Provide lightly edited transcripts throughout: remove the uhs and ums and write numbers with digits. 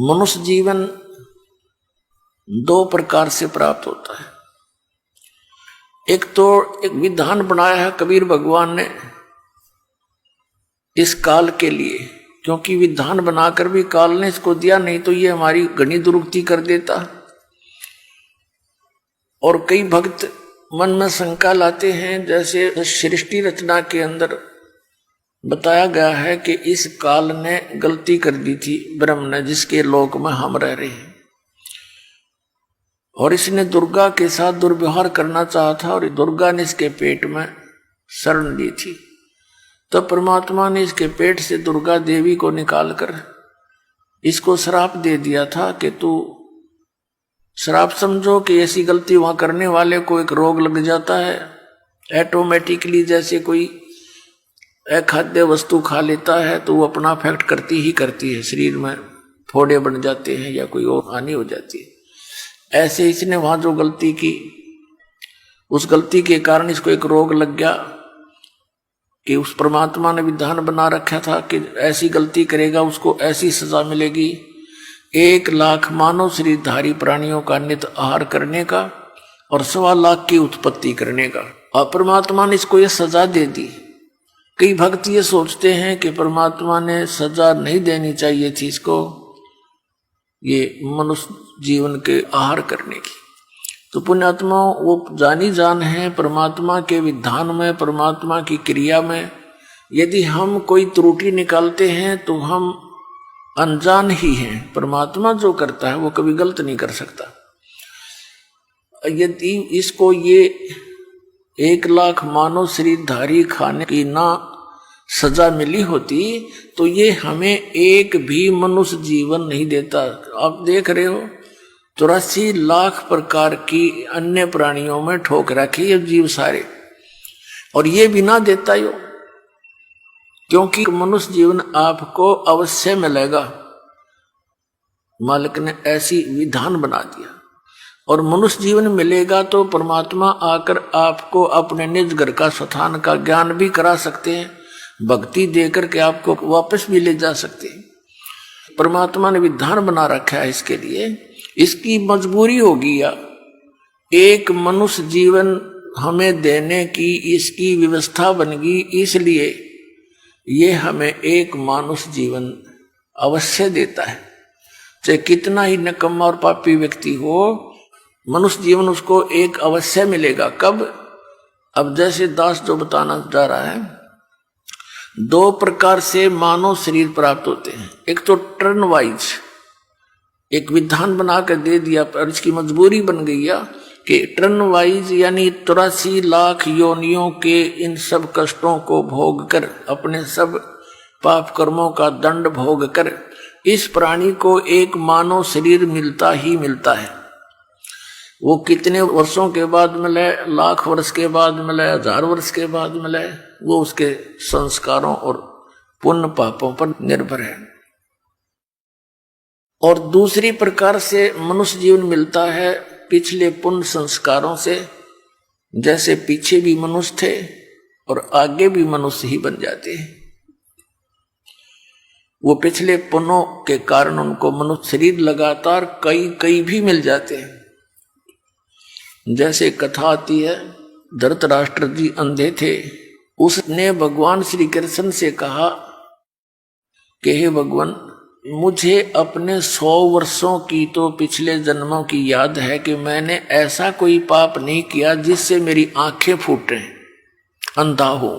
मनुष्य जीवन दो प्रकार से प्राप्त होता है। एक तो एक विधान बनाया है कबीर भगवान ने इस काल के लिए, क्योंकि विधान बनाकर भी काल ने इसको दिया, नहीं तो ये हमारी घनी दुरुक्ति कर देता। और कई भक्त मन में शंका लाते हैं, जैसे सृष्टि रचना के अंदर बताया गया है कि इस काल ने गलती कर दी थी ब्रह्म ने, जिसके लोक में हम रह रहे हैं, और इसने दुर्गा के साथ दुर्व्यवहार करना चाहा था और दुर्गा ने इसके पेट में शरण दी थी। तो परमात्मा ने इसके पेट से दुर्गा देवी को निकालकर इसको श्राप दे दिया था कि तू, श्राप समझो कि ऐसी गलती वहां करने वाले को एक रोग लग जाता है ऑटोमेटिकली, जैसे कोई अखाद्य वस्तु खा लेता है तो वो अपना अफेक्ट करती ही करती है, शरीर में फोड़े बन जाते हैं या कोई और हानि हो जाती है। ऐसे इसने वहां जो गलती की, उस गलती के कारण इसको एक रोग लग गया कि उस परमात्मा ने विधान बना रखा था कि ऐसी गलती करेगा उसको ऐसी सजा मिलेगी, 1,00,000 मानव शरीरधारी प्राणियों का नित आहार करने का और 1,25,000 की उत्पत्ति करने का। और परमात्मा ने इसको ये सजा दे दी। कई भक्त ये सोचते हैं कि परमात्मा ने सजा नहीं देनी चाहिए थी इसको, ये मनुष्य जीवन के आहार करने की। तो पुण्यात्मा वो जानी जान है परमात्मा के विधान में, परमात्मा की क्रिया में यदि हम कोई त्रुटि निकालते हैं तो हम अनजान ही हैं। परमात्मा जो करता है वो कभी गलत नहीं कर सकता। यदि इसको ये 1,00,000 मानव शरीरधारी खाने की ना सजा मिली होती तो ये हमें एक भी मनुष्य जीवन नहीं देता। आप देख रहे हो 84 लाख प्रकार की अन्य प्राणियों में ठोक रखी है जीव सारे, और ये भी ना देता यो, क्योंकि मनुष्य जीवन आपको अवश्य मिलेगा। मालिक ने ऐसी विधान बना दिया और मनुष्य जीवन मिलेगा तो परमात्मा आकर आपको अपने निज घर का स्थान का ज्ञान भी करा सकते हैं, भक्ति देकर के आपको वापस भी ले जा सकते हैं। परमात्मा ने विधान बना रखा है इसके लिए, इसकी मजबूरी होगी या एक मनुष्य जीवन हमें देने की इसकी व्यवस्था बन गई, इसलिए ये हमें एक मानुष जीवन अवश्य देता है। चाहे कितना ही नकम्मा और पापी व्यक्ति हो, मनुष्य जीवन उसको एक अवश्य मिलेगा। कब? अब जैसे दास जो बताना जा रहा है, 2 प्रकार से मानव शरीर प्राप्त होते हैं। एक तो टर्न वाइज, एक विधान बनाकर दे दिया पर इसकी मजबूरी बन गई है कि टर्न वाइज यानी 83 लाख योनियों के इन सब कष्टों को भोग कर, अपने सब पाप कर्मों का दंड भोग कर इस प्राणी को एक मानव शरीर मिलता ही मिलता है। वो कितने वर्षों के बाद मिले, लाख वर्ष के बाद मिले, 1000 वर्ष के बाद मिले, वो उसके संस्कारों और पुण्य पापों पर निर्भर है। और दूसरी प्रकार से मनुष्य जीवन मिलता है पिछले पुण्य संस्कारों से, जैसे पीछे भी मनुष्य थे और आगे भी मनुष्य ही बन जाते हैं। वो पिछले पुण्यों के कारण उनको मनुष्य शरीर लगातार कई भी मिल जाते हैं। जैसे कथा आती है, धृतराष्ट्र जी अंधे थे, उसने भगवान श्री कृष्ण से कहा कि हे भगवान, मुझे अपने 100 वर्षों की तो पिछले जन्मों की याद है कि मैंने ऐसा कोई पाप नहीं किया जिससे मेरी आंखें फूटे, अंधा हूं।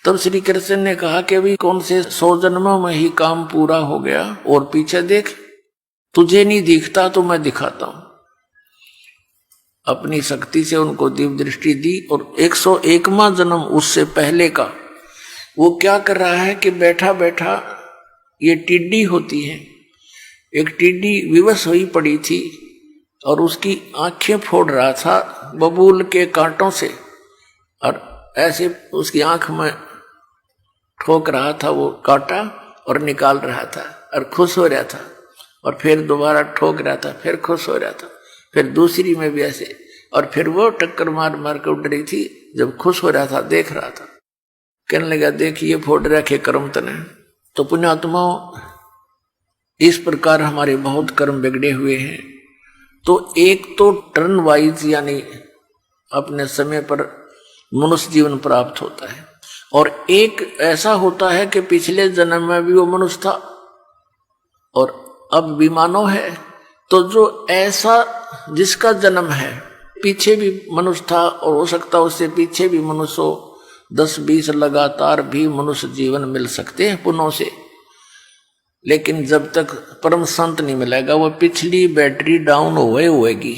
तब श्री कृष्ण ने कहा कि अभी कौन से 100 जन्मों में ही काम पूरा हो गया, और पीछे देख, तुझे नहीं दिखता तो मैं दिखाता हूं। अपनी शक्ति से उनको दिव्य दृष्टि दी, और 101वां जन्म उससे पहले का वो क्या कर रहा है कि बैठा बैठा, ये टिड्डी होती है, एक टिड्डी विवश हुई पड़ी थी और उसकी आंखें फोड़ रहा था बबूल के कांटों से, और ऐसे उसकी आंख में ठोक रहा था वो कांटा और निकाल रहा था और खुश हो रहा था, और फिर दोबारा ठोक रहा था, फिर खुश हो रहा था, फिर दूसरी में भी ऐसे, और फिर वो टक्कर मार मार के उड़ रही थी। जब खुश हो रहा था देख रहा था, कहने लगा देखिए फोड़ रखे कर्म तने। तो पुण्यात्माओं, इस प्रकार हमारे बहुत कर्म बिगड़े हुए हैं। तो एक तो टर्न वाइज यानी अपने समय पर मनुष्य जीवन प्राप्त होता है, और एक ऐसा होता है कि पिछले जन्म में भी वो मनुष्य था और अब भी मानव है। तो जो ऐसा जिसका जन्म है पीछे भी मनुष्य था और हो सकता उससे पीछे भी मनुष्य हो, 10-20 लगातार भी मनुष्य जीवन मिल सकते हैं पुनः से। लेकिन जब तक परम संत नहीं मिलेगा वह पिछली बैटरी डाउन होएगी।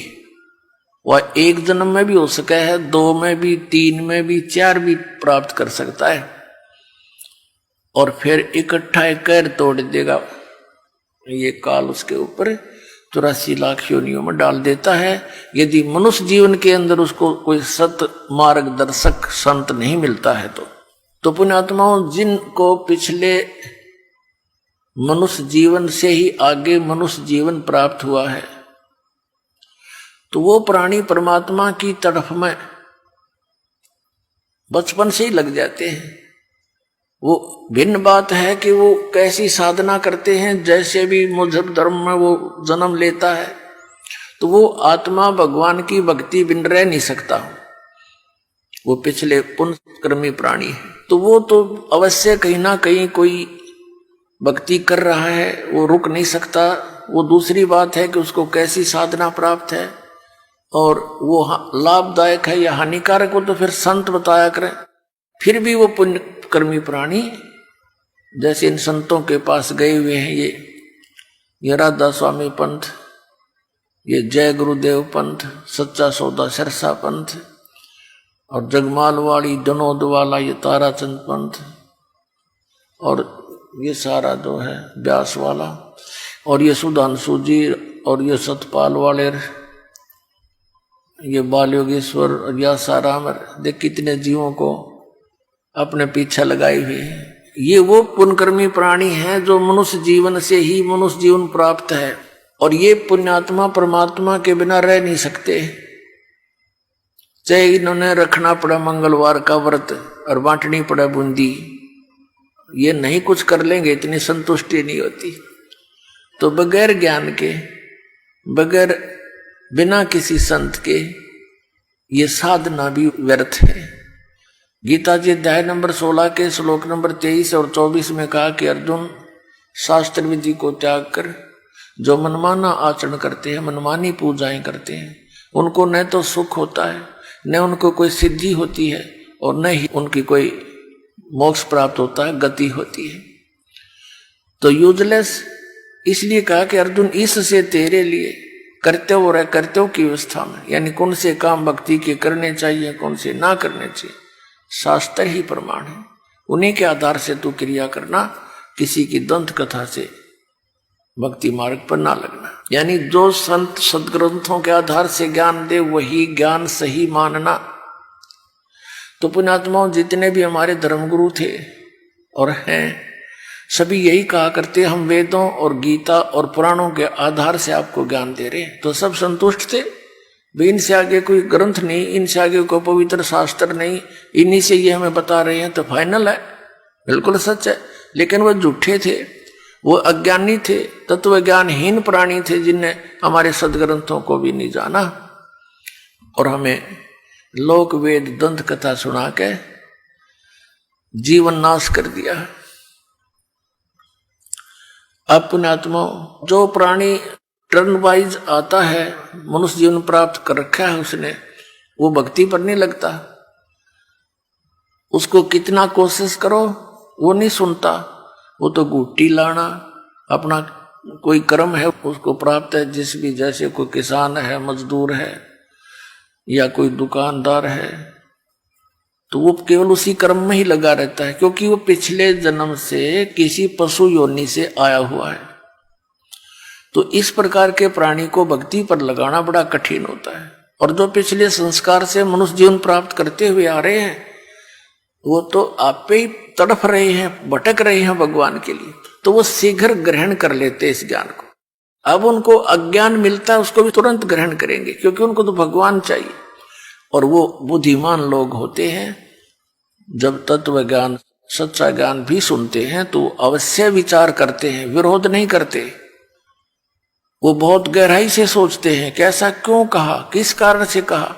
वह एक जन्म में भी हो सका है, 2 में भी, 3 में भी, 4 भी प्राप्त कर सकता है, और फिर इकट्ठा एक कैर तोड़ देगा। ये काल उसके ऊपर 84 लाख योनियों में डाल देता है, यदि मनुष्य जीवन के अंदर उसको कोई सत मार्गदर्शक संत नहीं मिलता है। तो पुण्यात्माओं, जिनको पिछले मनुष्य जीवन से ही आगे मनुष्य जीवन प्राप्त हुआ है, तो वो प्राणी परमात्मा की तरफ में बचपन से ही लग जाते हैं। वो भिन्न बात है कि वो कैसी साधना करते हैं। जैसे भी मजहब धर्म में वो जन्म लेता है तो वो आत्मा भगवान की भक्ति बिन रह नहीं सकता, वो पिछले पुण्यकर्मी प्राणी है। तो वो तो अवश्य कहीं ना कहीं कोई भक्ति कर रहा है, वो रुक नहीं सकता। वो दूसरी बात है कि उसको कैसी साधना प्राप्त है और वो लाभदायक है या हानिकारक, वो तो फिर संत बताया करें। फिर भी वो पुण्यकर्मी प्राणी जैसे इन संतों के पास गए हुए हैं, ये राधा स्वामी पंथ, ये जय गुरुदेव पंथ, सच्चा सौदा सिरसा पंथ, और जगमाल वाली जनोद वाला ये ताराचंद पंथ, और ये सारा जो है व्यास वाला, और ये सुधांशु जी, और ये सतपाल वाले, ये बाल योगेश्वर, और यह साराम, देख कितने जीवों को अपने पीछे लगाए हुए हैं। ये वो पुण्यकर्मी प्राणी हैं जो मनुष्य जीवन से ही मनुष्य जीवन प्राप्त है, और ये पुण्यात्मा परमात्मा के बिना रह नहीं सकते। चाहे इन्होंने रखना पड़ा मंगलवार का व्रत और बांटनी पड़ा बूंदी, ये नहीं कुछ कर लेंगे, इतनी संतुष्टि नहीं होती। तो बगैर ज्ञान के, बगैर बिना किसी संत के ये साधना भी व्यर्थ है। गीता जी अध्याय नंबर 16 के श्लोक नंबर 23 और 24 में कहा कि अर्जुन, शास्त्र विधि को त्याग कर जो मनमाना आचरण करते हैं, मनमानी पूजाएं करते हैं, उनको न तो सुख होता है, न उनको कोई सिद्धि होती है, और न ही उनकी कोई मोक्ष प्राप्त होता है, गति होती है। तो यूजलेस इसलिए कहा कि अर्जुन, इससे तेरे लिए कर्तव्य और अकर्तव्य की व्यवस्था में, यानी कौन से काम भक्ति के करने चाहिए, कौन से ना करने चाहिए, शास्त्र ही प्रमाण है। उन्हीं के आधार से तू क्रिया करना, किसी की दंत कथा से भक्ति मार्ग पर ना लगना। यानी जो संत सदग्रंथों के आधार से ज्ञान दे वही ज्ञान सही मानना। तो पुण्यात्माओं, जितने भी हमारे धर्मगुरु थे और हैं, सभी यही कहा करते, हम वेदों और गीता और पुराणों के आधार से आपको ज्ञान दे रहे हैं। तो सब संतुष्ट थे, इनसे आगे कोई ग्रंथ नहीं, इनसे आगे कोई पवित्र शास्त्र नहीं, इन्हीं से ये हमें बता रहे हैं, तो फाइनल है, बिल्कुल सच है। लेकिन वो झूठे थे, वो अज्ञानी थे, तत्व ज्ञानहीन प्राणी थे, जिनने हमारे सदग्रंथों को भी नहीं जाना और हमें लोक वेद दंत कथा सुना के जीवन नाश कर दिया। अब पुण्यात्मा, जो प्राणी टर्न वाइज आता है, मनुष्य जीवन प्राप्त कर रखा है उसने, वो भक्ति पर नहीं लगता। उसको कितना कोशिश करो वो नहीं सुनता, वो तो गुट्टी लाना, अपना कोई कर्म है उसको प्राप्त है, जिस भी, जैसे कोई किसान है, मजदूर है, या कोई दुकानदार है, तो वो केवल उसी कर्म में ही लगा रहता है, क्योंकि वो पिछले जन्म से किसी पशु योनि से आया हुआ है। तो इस प्रकार के प्राणी को भक्ति पर लगाना बड़ा कठिन होता है। और जो पिछले संस्कार से मनुष्य जीवन प्राप्त करते हुए आ रहे हैं, वो तो आप पे ही तड़फ रहे हैं, भटक रहे हैं भगवान के लिए, तो वो शीघ्र ग्रहण कर लेते इस ज्ञान को। अब उनको अज्ञान मिलता है, उसको भी तुरंत ग्रहण करेंगे, क्योंकि उनको तो भगवान चाहिए। और वो बुद्धिमान लोग होते हैं, जब तत्व ज्ञान, सच्चा ज्ञान भी सुनते हैं तो अवश्य विचार करते हैं, विरोध नहीं करते। वो बहुत गहराई से सोचते हैं कि ऐसा क्यों कहा, किस कारण से कहा,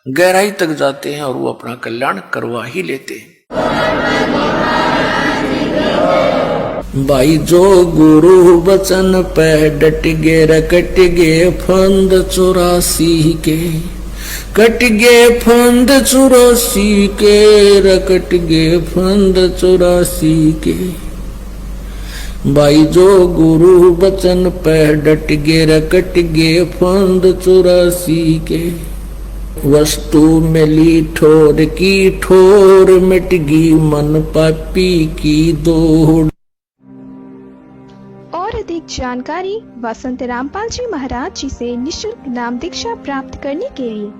गहराई तक जाते हैं और वो अपना कल्याण करवा ही लेते हैं। भाई जो गुरु वचन पे डट गे रकट गे फंद 84 के, कट गे फंद 84 के, रकट गे फंद 84 के। भाई जो गुरु वचन पे डट गे रकट गे फंद 84 के। वस्तु मिली ठोर की ठोर, मिट गई मन पापी की दौड़। और अधिक जानकारी वसंत रामपाल जी महाराज जी से निशुल्क नाम दीक्षा प्राप्त करने के लिए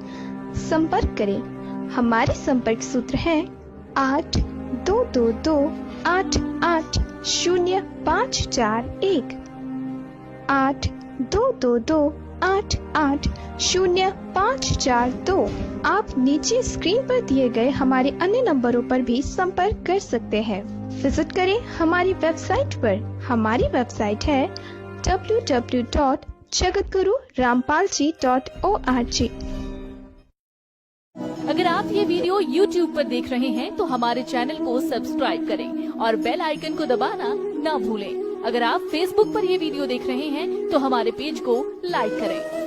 संपर्क करें। हमारे संपर्क सूत्र हैं 8222880541, 8222880542। आप नीचे स्क्रीन पर दिए गए हमारे अन्य नंबरों पर भी संपर्क कर सकते हैं। विजिट करें हमारी वेबसाइट पर। हमारी वेबसाइट है www.jagatgururampalji.org। अगर आप ये वीडियो YouTube पर देख रहे हैं तो हमारे चैनल को सब्सक्राइब करें और बेल आइकन को दबाना ना भूलें। अगर आप Facebook पर ये वीडियो देख रहे हैं तो हमारे पेज को लाइक करें।